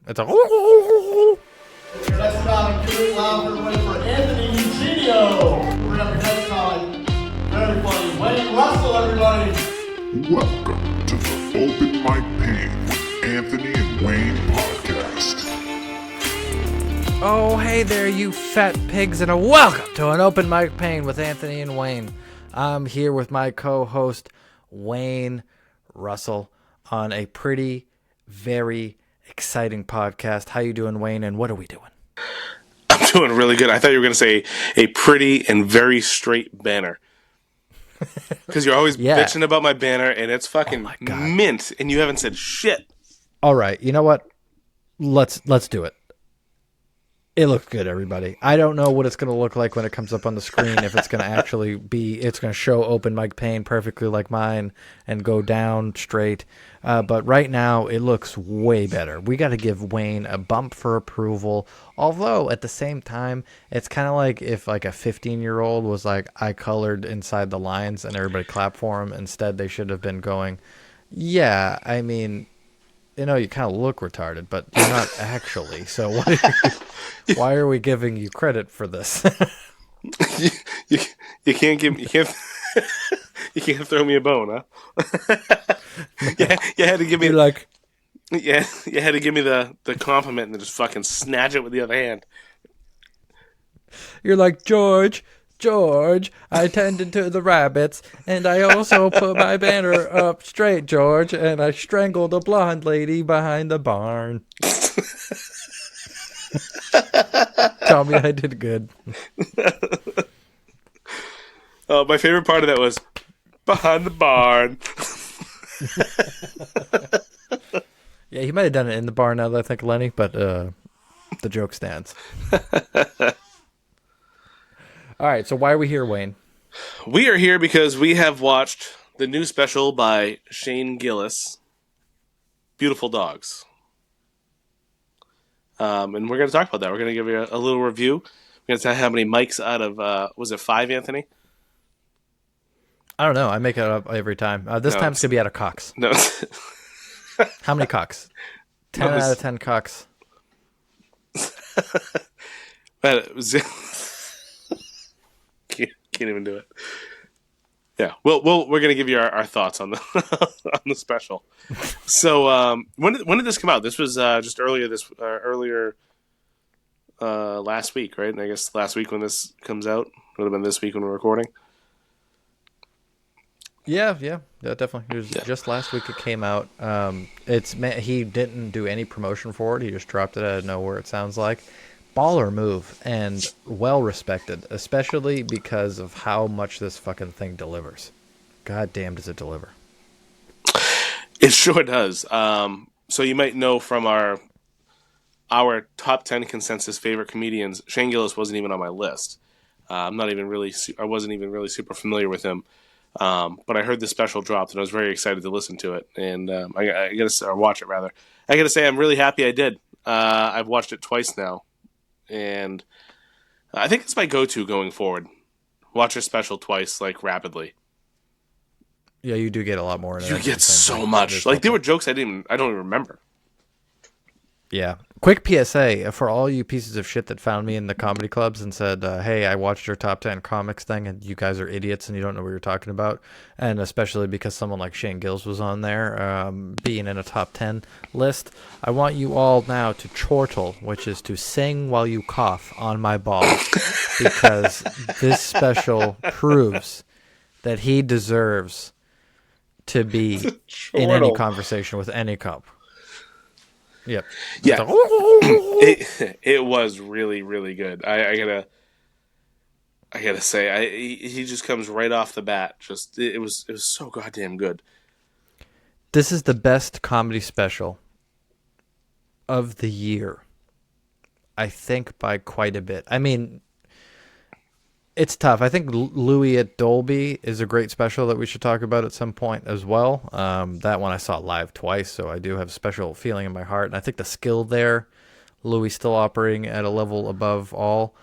It's a. Next comic, give it loud everybody for Anthony Eugenio. Bring up your next comic. Very funny. Wayne Russell, everybody. Welcome to the Open Mic Pain with Anthony and Wayne podcast. Oh, hey there, you fat pigs, and welcome to an Open Mic Pain with Anthony and Wayne. I'm here with my co-host, Wayne Russell, on a very exciting podcast. How you doing, Wayne, and what are we doing? I'm doing really good. I thought you were going to say a pretty and very straight banner. Because you're always bitching about my banner, and it's fucking mint, and you haven't said shit. All right, you know what? Let's do it. It looks good, everybody. I don't know what it's going to look like when it comes up on the screen, if it's going to actually be, it's going to show Open Mic Pain perfectly like mine and go down straight. But right now, it looks way better. We got to give Wayne a bump for approval. Although, at the same time, it's kind of like if like a 15-year-old was like, I colored inside the lines and everybody clapped for him. Instead, they should have been going, yeah, I mean, you know, you kind of look retarded, but you're not actually. So why are we giving you credit for this? you can't give you can't you can't throw me a bone, huh? you had to give me you had to give me the compliment and then just fucking snatch it with the other hand. You're like, George, I tended to the rabbits, and I also put my banner up straight, George, and I strangled a blonde lady behind the barn. Tell me I did good. My favorite part of that was behind the barn. Yeah, he might have done it in the barn now that I think, Lenny, but the joke stands. All right, so why are we here, Wayne? We are here because we have watched the new special by Shane Gillis, Beautiful Dogs. And we're going to talk about that. We're going to give you a little review. We're going to tell you how many mics out of, was it 5, Anthony? I don't know. I make it up every time. This time it's going to be out of cocks. No. How many cocks? 10 out of 10 cocks. Can't even do it. Yeah, we're gonna give you our thoughts on the on the special. So when did this come out? This was just earlier last week, right? And I guess last week when this comes out would have been this week when we're recording. Yeah, definitely. It was just last week it came out. He didn't do any promotion for it. He just dropped it out of nowhere. It sounds like. Baller move and well respected, especially because of how much this fucking thing delivers. God damn, does it deliver? It sure does. So you might know from our top 10 consensus favorite comedians, Shane Gillis wasn't even on my list. I wasn't even really super familiar with him. But I heard the special dropped and I was very excited to listen to it. And I gotta watch it rather. I gotta say I'm really happy I did. I've watched it twice now. And I think it's my go-to going forward. Watch a special twice, like, rapidly. Yeah, you do get a lot more. You get so much. Like, there were jokes I don't even remember. Yeah. Quick PSA for all you pieces of shit that found me in the comedy clubs and said, hey, I watched your top 10 comics thing and you guys are idiots and you don't know what you're talking about. And especially because someone like Shane Gillis was on there, being in a top 10 list. I want you all now to chortle, which is to sing while you cough on my balls. Because this special proves that he deserves to be in any conversation with any cop. Yep. Yeah. It was really, really good. I gotta say, he just comes right off the bat. Just it was so goddamn good. This is the best comedy special of the year, I think, by quite a bit. I mean, it's tough. I think Louis at Dolby is a great special that we should talk about at some point as well. That one I saw live twice, so I do have a special feeling in my heart. And I think the skill there, Louis still operating at a level above all.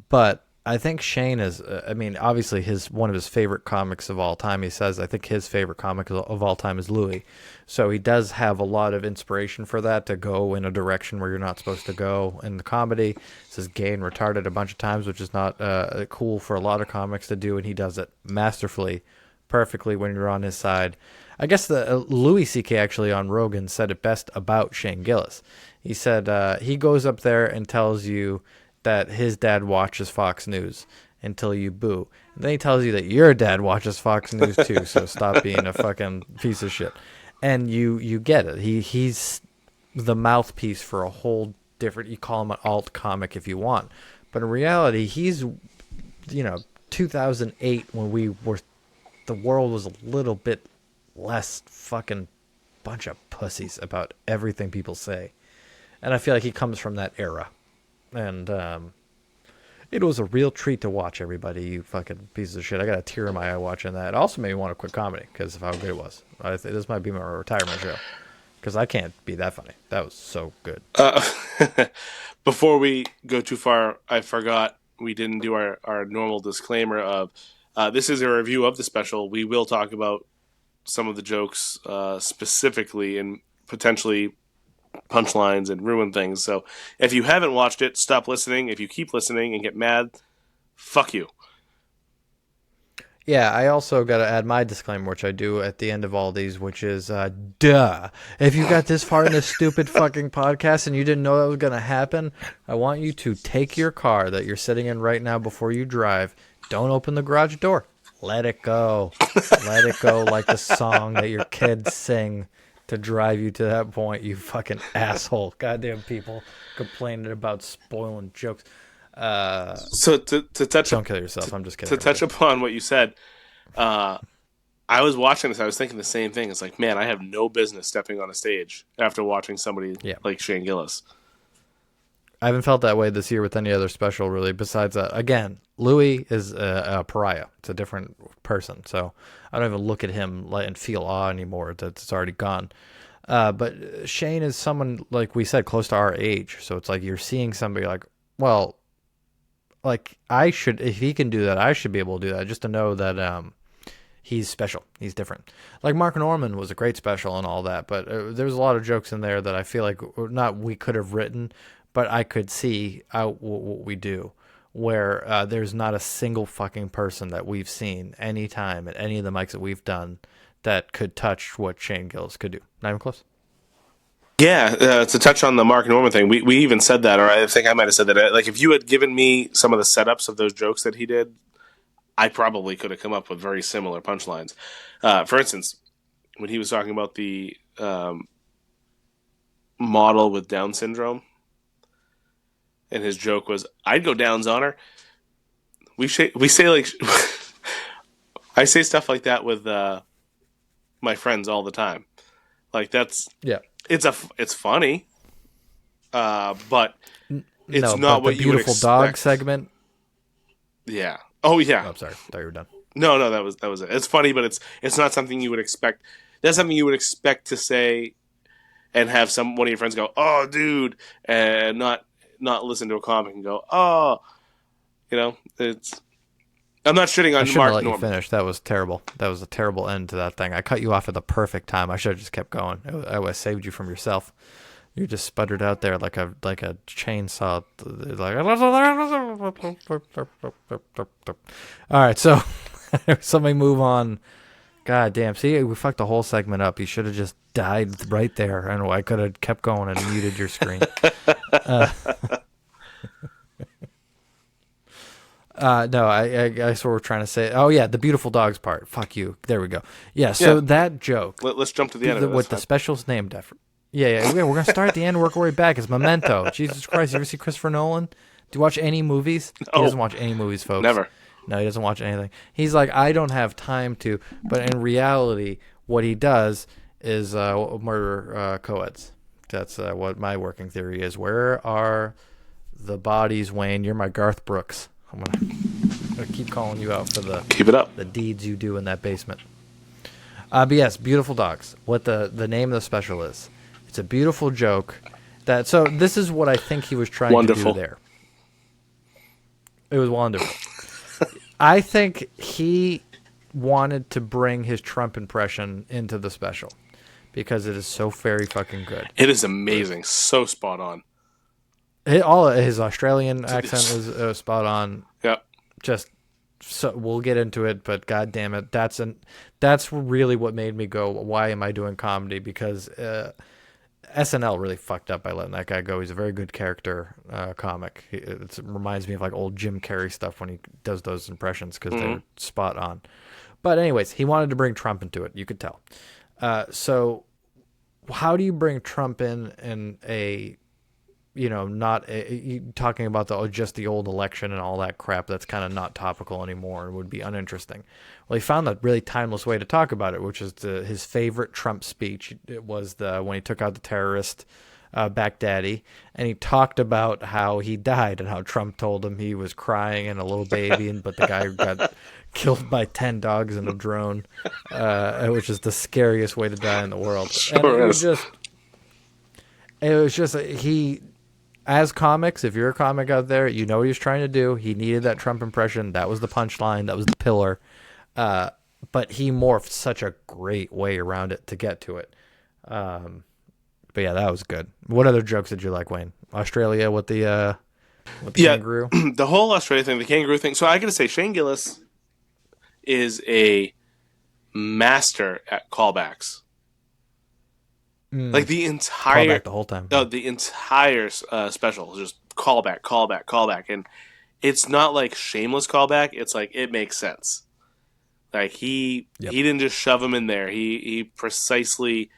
But I think Shane is. I mean, obviously, one of his favorite comics of all time. He says, I think his favorite comic of all time is Louis. So he does have a lot of inspiration for that to go in a direction where you're not supposed to go in the comedy. He says gay and retarded a bunch of times, which is not cool for a lot of comics to do, and he does it masterfully, perfectly when you're on his side. I guess the Louis C.K. actually on Rogan said it best about Shane Gillis. He said he goes up there and tells you that his dad watches Fox News until you boo. And then he tells you that your dad watches Fox News too, so stop being a fucking piece of shit. And you get it. He's the mouthpiece for a whole different, you call him an alt comic if you want. But in reality, he's, 2008 when the world was a little bit less fucking bunch of pussies about everything people say. And I feel like he comes from that era. And it was a real treat to watch, everybody, you fucking pieces of shit. I got a tear in my eye watching that. It also made me want to quit comedy because of how good it was. This might be my retirement show because I can't be that funny. That was so good. Before we go too far, I forgot we didn't do our normal disclaimer of this is a review of the special. We will talk about some of the jokes specifically and potentially punchlines and ruin things. So if you haven't watched it, stop listening. If you keep listening and get mad, fuck you. Yeah, I also got to add my disclaimer, which I do at the end of all these, which is, duh. If you got this far in this stupid fucking podcast and you didn't know that was going to happen, I want you to take your car that you're sitting in right now before you drive. Don't open the garage door. Let it go. Let it go like the song that your kids sing to drive you to that point, you fucking asshole. Goddamn people complaining about spoiling jokes. So to touch, don't kill yourself. I'm just kidding. To touch upon what you said, I was watching this. I was thinking the same thing. It's like, man, I have no business stepping on a stage after watching somebody like Shane Gillis. I haven't felt that way this year with any other special, really. Besides that, again, Louis is a pariah. It's a different person, so I don't even look at him and feel awe anymore. It's already gone. But Shane is someone, like we said, close to our age. So it's like you're seeing somebody like, well, like I should, if he can do that, I should be able to do that. Just to know that he's special. He's different. Like Mark Norman was a great special and all that, but there's a lot of jokes in there that I feel like we could have written, but I could see out what we do, where there's not a single fucking person that we've seen any time at any of the mics that we've done that could touch what Shane Gillis could do. Not even close. Yeah, to touch on the Mark Norman thing, we even said that, or I think I might have said that. Like, if you had given me some of the setups of those jokes that he did, I probably could have come up with very similar punchlines. For instance, when he was talking about the model with Down syndrome, and his joke was, "I'd go Downs on her." We say like, I say stuff like that with my friends all the time. Like that's it's funny, but it's not what you would expect. Beautiful dog segment. Yeah. Oh yeah. Oh, I'm sorry. I thought you were done. No, that was it. It's funny, but it's not something you would expect. That's something you would expect to say, and have one of your friends go, "Oh, dude," and not listen to a comic and go, "Oh," it's. I'm not shitting on Mark Norman. You finish. That was terrible. That was a terrible end to that thing. I cut you off at the perfect time. I should have just kept going. I would have saved you from yourself. You just sputtered out there like a chainsaw. All right, so somebody move on. God damn. See, we fucked the whole segment up. You should have just died right there. I know. I could have kept going and muted your screen. No, I guess what we're trying to say. Oh yeah, the beautiful dogs part. Fuck you. There we go. Yeah. So that joke. Let's jump to the end of it. What the special's named after. Yeah. We're gonna start at the end and work our way back. It's Memento. Jesus Christ! You ever see Christopher Nolan? Do you watch any movies? No. He doesn't watch any movies, folks. Never. No, he doesn't watch anything. He's like, I don't have time to. But in reality, what he does is murder co-eds. That's what my working theory is. Where are the bodies, Wayne? You're my Garth Brooks. I'm gonna keep calling you out for keep it up. The deeds you do in that basement. But yes, beautiful dogs. What the name of the special is? It's a beautiful joke. So this is what I think he was trying to do there. It was wonderful. I think he wanted to bring his Trump impression into the special because it is so very fucking good. It is amazing. So spot on. All of his Australian accent was spot on. Yeah. Just so we'll get into it, but god damn it, that's really what made me go, why am I doing comedy? Because SNL really fucked up by letting that guy go. He's a very good character comic. It reminds me of like old Jim Carrey stuff when he does those impressions because they're spot on. But anyways, he wanted to bring Trump into it. You could tell. So how do you bring Trump in a, not talking about just the old election and all that crap that's kind of not topical anymore and would be uninteresting. Well, he found a really timeless way to talk about it, which is his favorite Trump speech. It was when he took out the terrorist Baghdadi, and he talked about how he died and how Trump told him he was crying and a little baby, but the guy got killed by 10 dogs in a drone, which is the scariest way to die in the world. Sure and is. It was just he. As comics, if you're a comic out there, you know what he was trying to do. He needed that Trump impression. That was the punchline. That was the pillar. But he morphed such a great way around it to get to it. But yeah, that was good. What other jokes did you like, Wayne? Australia with the kangaroo? The whole Australia thing, the kangaroo thing. So I got to say, Shane Gillis is a master at callbacks. Like the entire Callback the whole time. the entire special is just callback, and it's not like shameless callback. It's like it makes sense. Like he didn't just shove them in there. He precisely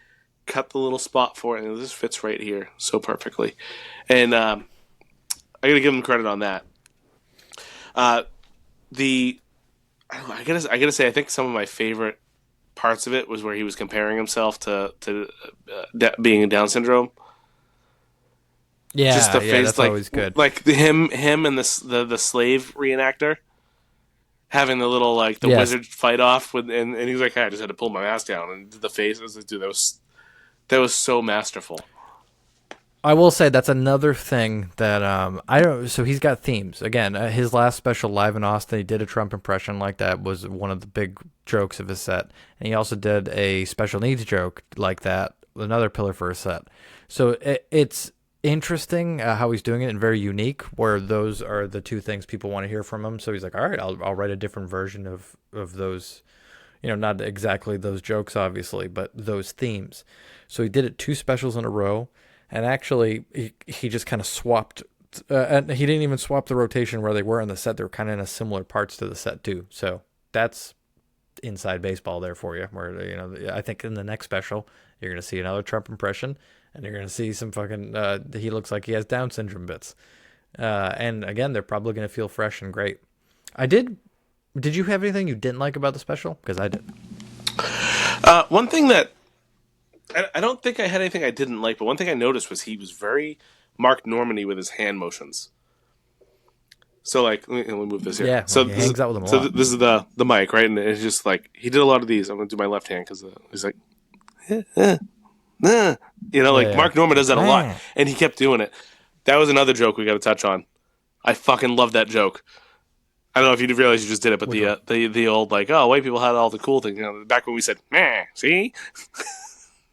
cut the little spot for it, and this fits right here so perfectly. And I got to give him credit on that. I gotta say, I think some of my favorite parts of it was where he was comparing himself to being in Down syndrome. Yeah, just the face, that's like, always good. Like him and the slave reenactor having the little wizard fight off with, and he's like, hey, I just had to pull my mask down and did the face. I was like, dude, that was so masterful. I will say that's another thing that I don't. So he's got themes again. His last special, Live in Austin, he did a Trump impression like that. Was one of the big jokes of his set, and he also did a special needs joke like that, another pillar for his set. So it's interesting how he's doing it and very unique. Where those are the two things people want to hear from him. So he's like, all right, I'll write a different version of those. Not exactly those jokes, obviously, but those themes. So he did it 2 specials in a row. And actually, he just kind of swapped, and he didn't even swap the rotation where they were in the set. They were kind of in a similar parts to the set too. So that's inside baseball there for you. Where I think in the next special you're going to see another Trump impression, and you're going to see some fucking. He looks like he has Down syndrome bits, and again they're probably going to feel fresh and great. Did you have anything you didn't like about the special? Because I did. One thing that. I don't think I had anything I didn't like, but one thing I noticed was he was very Mark Normandy with his hand motions. So, let me move this here. Yeah, so he hangs out with him a lot. This is the mic, right? And it's just like, he did a lot of these. I'm going to do my left hand because he's like, Mark Norman does that a lot. And he kept doing it. That was another joke we got to touch on. I fucking love that joke. I don't know if you realize you just did it, but the old, white people had all the cool things. Back when we said, meh, see?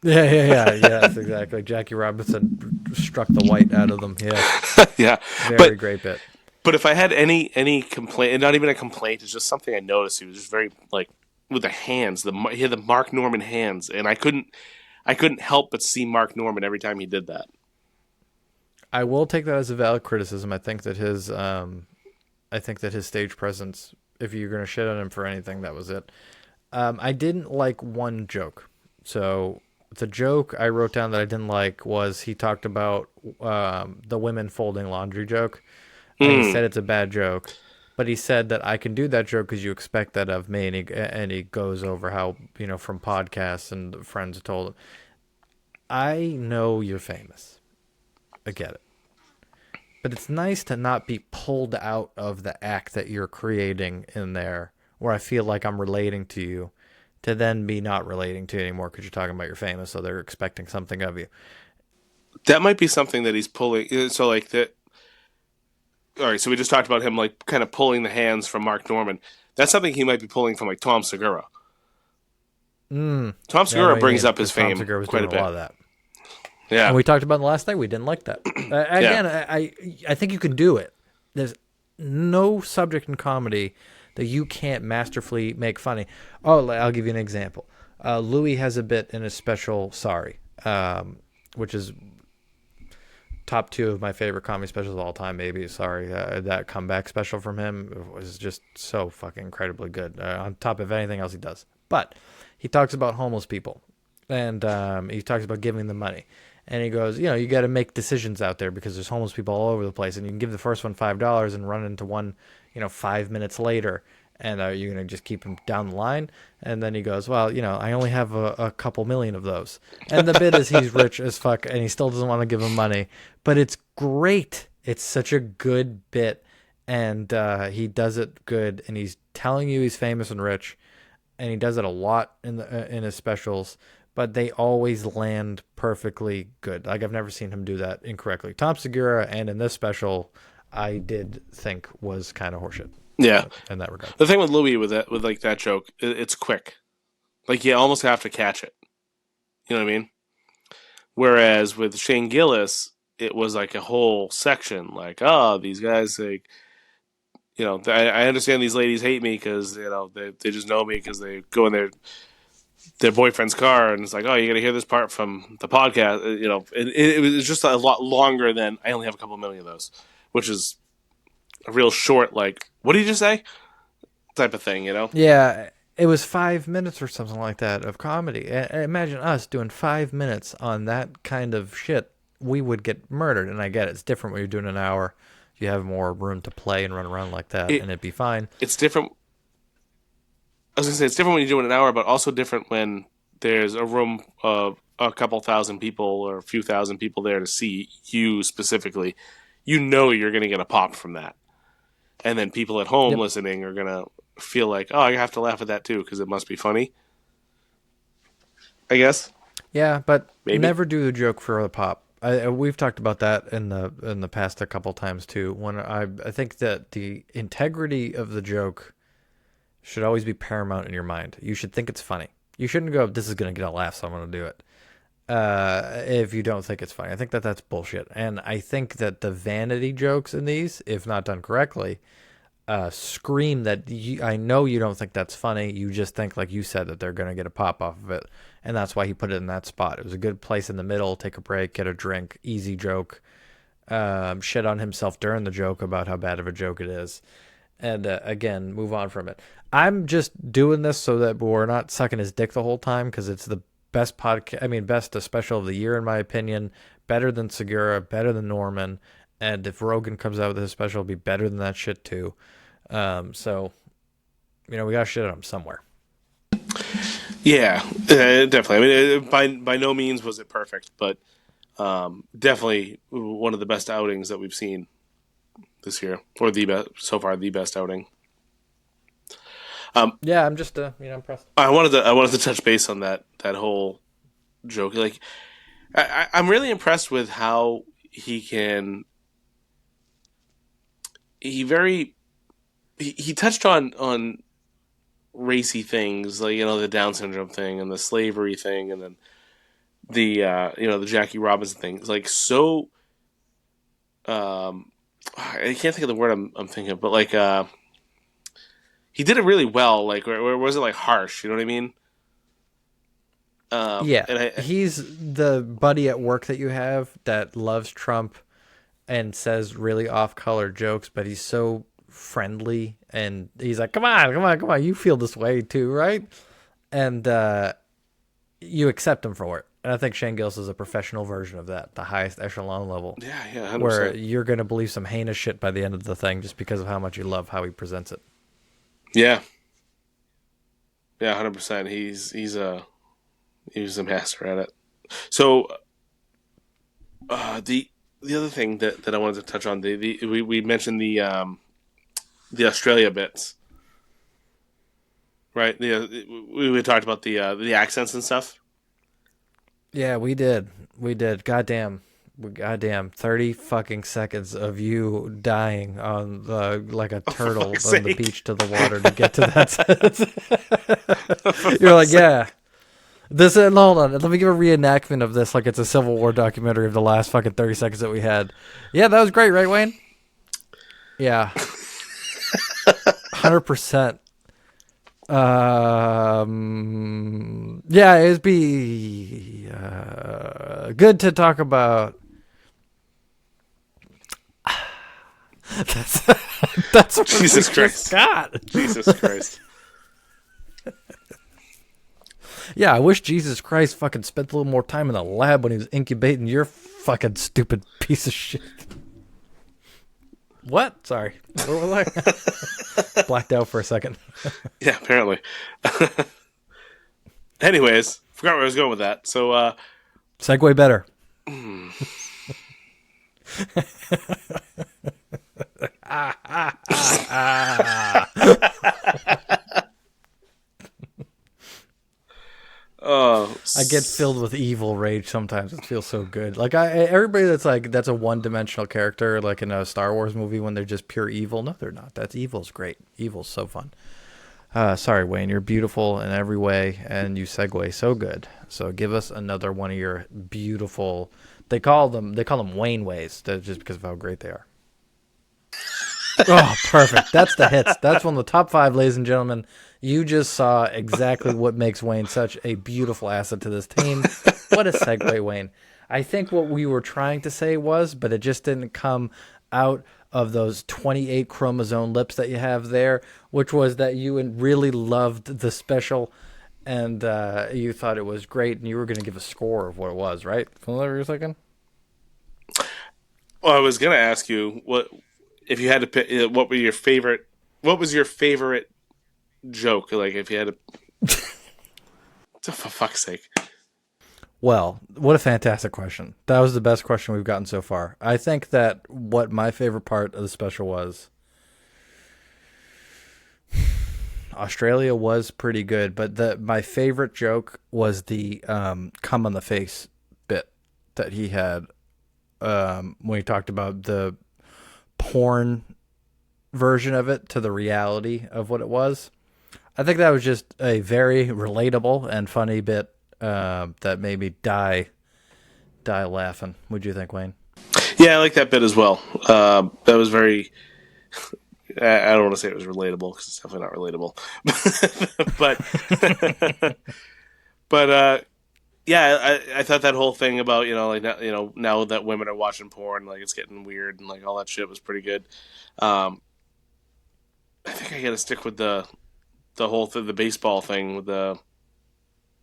Yeah, yes, exactly. Jackie Robinson struck the white out of them. Yeah, yeah, very great bit. But if I had any complaint, and not even a complaint, it's just something I noticed. He was just very with the hands. He had the Mark Norman hands, and I couldn't help but see Mark Norman every time he did that. I will take that as a valid criticism. I think that his stage presence, if you're going to shit on him for anything, that was it. I didn't like one joke, so. The joke I wrote down that I didn't like was he talked about the women folding laundry joke. And he said it's a bad joke. But he said that I can do that joke because you expect that of me. And he goes over how, from podcasts and friends told him. I know you're famous. I get it. But it's nice to not be pulled out of the act that you're creating in there where I feel like I'm relating to you. To then be not relating to you anymore because you're talking about you're famous, so they're expecting something of you. That might be something that he's pulling. So that all right, so we just talked about him like kind of pulling the hands from Mark Norman. That's something he might be pulling from like Tom Segura. Tom Yeah, I know Segura what you brings mean, up his because Tom fame Segura was quite doing a a lot bit. of that. And Yeah, we talked about it last night. We didn't like that. yeah, Again, I think you can do it. There's no subject in comedy that you can't masterfully make funny. Oh, I'll give you an example. Louis has a bit in his special Sorry, which is top two of my favorite comedy specials of all time. Maybe Sorry, that comeback special from him was just so fucking incredibly good. On top of anything else he does, but he talks about homeless people, and he talks about giving them money. And he goes, you got to make decisions out there because there's homeless people all over the place, and you can give the first one $5 and run into one, 5 minutes later, and you're gonna just keep him down the line. And then he goes, well, I only have a couple million of those. And the bit is he's rich as fuck, and he still doesn't want to give him money, but it's great. It's such a good bit, and he does it good, and he's telling you he's famous and rich, and he does it a lot in his specials, but they always land perfectly good. Like I've never seen him do that incorrectly. Tom Segura, and in this special, I did think was kind of horseshit yeah. in that regard. The thing with Louis with like that joke, it's quick. Like you almost have to catch it. You know what I mean? Whereas with Shane Gillis, it was like a whole section. Like, oh, these guys, like, I understand these ladies hate me because they just know me because they go in their boyfriend's car, and it's like, oh, you got to hear this part from the podcast. It was just a lot longer than I only have a couple million of those, which is a real short, like, what did you just say? Type of thing, Yeah, it was 5 minutes or something like that of comedy. Imagine us doing 5 minutes on that kind of shit. We would get murdered, and I get it. It's different when you're doing an hour. You have more room to play and run around like that, It and it'd be fine. it's different. I was gonna say it's different when you're doing an hour, but also different when there's a room of a couple thousand people or a few thousand people there to see you specifically. You're gonna get a pop from that, and then people at home Yep. listening are gonna feel like, oh, I have to laugh at that too because it must be funny. I guess Yeah, but maybe. never do the joke for the pop. We've talked about that in the past a couple times too. When I think that the integrity of the joke should always be paramount in your mind. You should think it's funny. You shouldn't go, this is going to get a laugh, so I'm going to do it. If you don't think it's funny, I think that that's bullshit. And I think that the vanity jokes in these, if not done correctly, scream that I know you don't think that's funny. You just think, like you said, that they're going to get a pop off of it. And that's why he put it in that spot. It was a good place in the middle. Take a break, get a drink, easy joke. Shit on himself during the joke about how bad of a joke it is. And again, move on from it. I'm just doing this so that we're not sucking his dick the whole time because it's the best podcast. I mean, best special of the year, in my opinion. Better than Segura, better than Norman. And if Rogan comes out with his special, it'll be better than that shit too. So, we got to shit on him somewhere. Yeah, definitely. I mean, by no means was it perfect, but definitely one of the best outings that we've seen this year, or the best so far, the best outing. Yeah, I'm just impressed. I wanted to touch base on that whole joke. Like, I'm really impressed with how he can. He touched on racy things, like the Down syndrome thing and the slavery thing, and then the the Jackie Robinson thing. It's like so. I can't think of the word I'm thinking of, but like he did it really well. Like, where was it like harsh? You know what I mean? Yeah, And he's the buddy at work that you have that loves Trump and says really off-color jokes, but he's so friendly, and he's like, come on, you feel this way too, right? And you accept him for it. And I think Shane Gillis is a professional version of that, the highest echelon level, yeah, 100%. where you're going to believe some heinous shit by the end of the thing just because of how much you love how he presents it. Yeah. Yeah, 100%. He's a master at it. So the other thing that I wanted to touch on, we mentioned the Australia bits, right? We talked about the accents and stuff. Yeah, we did. Goddamn. goddamn 30 fucking seconds of you dying on the like a turtle fuck's on the sake. beach to the water to get to that. You're like, yeah. This hold on. Let me give a reenactment of this like it's a Civil War documentary of the last fucking 30 seconds that we had. Yeah, that was great, right, Wayne? Yeah. 100%. Yeah, it'd be good to talk about. That's what Jesus we Christ. just got. Jesus Christ. Yeah, I wish Jesus Christ fucking spent a little more time in the lab when he was incubating your fucking stupid piece of shit. What? Sorry. What was I? Blacked out for a second. Yeah, apparently. Anyways, forgot where I was going with that. So, Segue better. oh, I get filled with evil rage sometimes. It feels so good. Like everybody that's a one-dimensional character, like in a Star Wars movie, when they're just pure evil. No, they're not. That's evil's great. Evil's so fun. Sorry, Wayne. You're beautiful in every way, and you segue so good. So give us another one of your beautiful. They call them Wayne ways, just because of how great they are. Oh, perfect. That's the hits. That's one of the top 5, ladies and gentlemen. You just saw exactly what makes Wayne such a beautiful asset to this team. What a segue, Wayne. I think what we were trying to say was, but it just didn't come out of those 28 chromosome lips that you have there, which was that you really loved the special and you thought it was great and you were going to give a score of what it was, right? Hold on a second. well, I was gonna ask you what if you had to pick. What were your favorite? What was your favorite joke? Like if you had to. For fuck's sake. Well, what a fantastic question. That was the best question we've gotten so far. I think that what my favorite part of the special was, Australia was pretty good, but my favorite joke was the cum on the face bit that he had when he talked about the porn version of it to the reality of what it was. I think that was just a very relatable and funny bit that made me die laughing. What'd you think, Wayne? Yeah, I like that bit as well. That was very. I don't want to say it was relatable because it's definitely not relatable, but yeah, I thought that whole thing about now that women are watching porn, like it's getting weird and like all that shit was pretty good. I think I got to stick with the whole the baseball thing with the.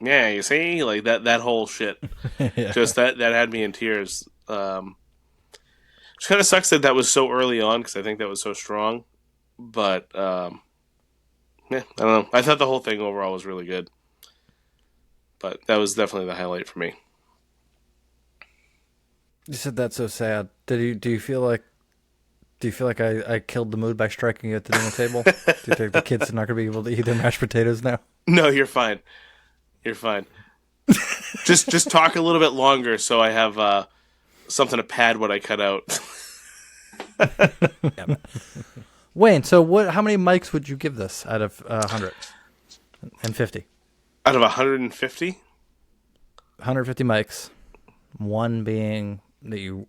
Yeah, you see, like that whole shit, Yeah. just that had me in tears. Which kind of sucks that was so early on because I think that was so strong. But yeah, I don't know. I thought the whole thing overall was really good, but that was definitely the highlight for me. You said that's so sad. Do you feel like I killed the mood by striking you at the dinner table? Do you think the kids are not going to be able to eat their mashed potatoes now? No, you're fine. You're fine. just talk a little bit longer so I have something to pad what I cut out. Yeah. Wayne, so how many mics would you give this out of 150? Out of 150? 150 mics. One being that you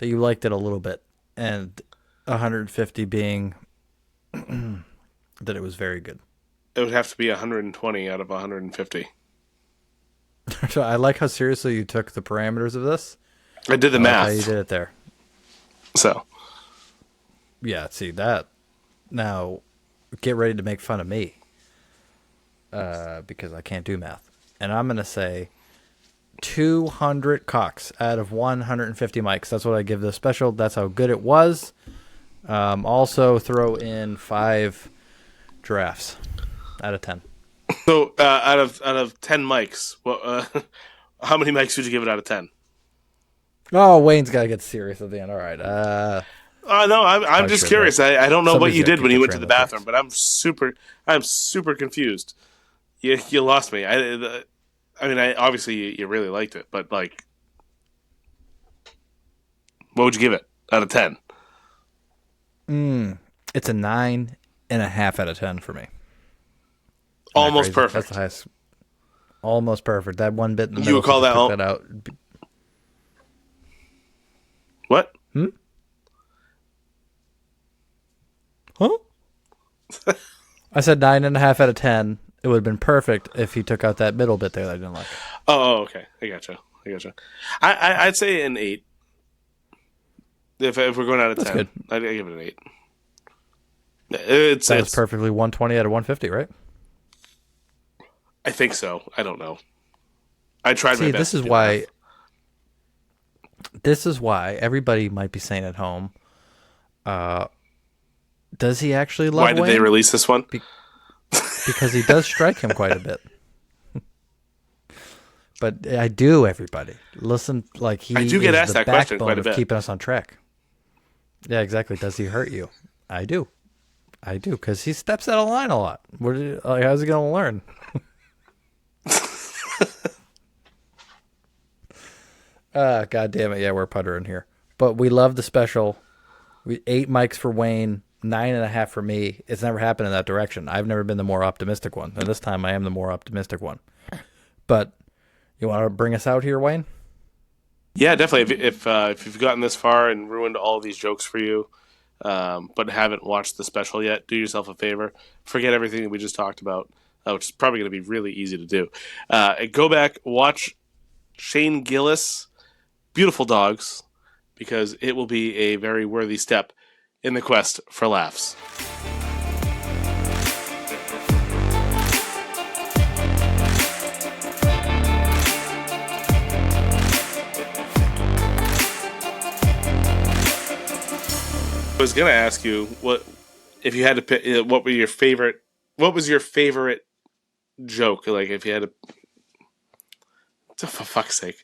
liked it a little bit, and 150 being that it was very good. It would have to be 120 out of 150. So I like how seriously you took the parameters of this. I did the I like math. how you did it there. So. Yeah, see that. Now, get ready to make fun of me because I can't do math. And I'm going to say 200 cocks out of 150 mics. That's what I give this special. That's how good it was. Also, throw in 5 giraffes out of 10. So out of 10 mics, how many mics would you give it out of 10? Oh, Wayne's got to get serious at the end. All right. No, I'm just sure, curious. I don't know what somebody's you gotta did keep when you the went to train the of bathroom, thoughts. but I'm super confused. You lost me. I mean, obviously you really liked it, but like, What would you give it out of 10? It's a 9.5 out of 10 for me. Almost That's perfect. the highest. Almost perfect. That one bit in the You middle, would call if you that took that out. What? Huh? I said 9.5 out of 10. It would have been perfect if he took out that middle bit there that I didn't like. Oh, okay. I gotcha. I'd say an 8. If we're going out of 10, good. I'd give it an 8. It's Perfectly 120 out of 150, right? I think so. I don't know. I tried my See, best. this is to do why. math. This is why everybody might be saying at home, does he actually love Why did they Wayne? release this one? Because he does strike him quite a bit. But I do, everybody. Listen, like he I do get is asked the that question backbone quite a of bit. keeping us on track. Yeah, exactly. Does he hurt you? I do, because he steps out of line a lot. How's he going to learn? God damn it! Yeah, we're puttering here, but we love the special. 8 mics for Wayne, 9.5 for me. It's never happened in that direction. I've never been the more optimistic one, and this time I am the more optimistic one. But you want to bring us out here, Wayne? Yeah, definitely. If you've gotten this far and ruined all these jokes for you, but haven't watched the special yet, do yourself a favor. Forget everything that we just talked about, which is probably going to be really easy to do. Go back, watch Shane Gillis, Beautiful Dogs, because it will be a very worthy step in the quest for laughs. I was gonna ask you what if you had to pick. What were your favorite? What was your favorite joke? Like if you had to, for fuck's sake,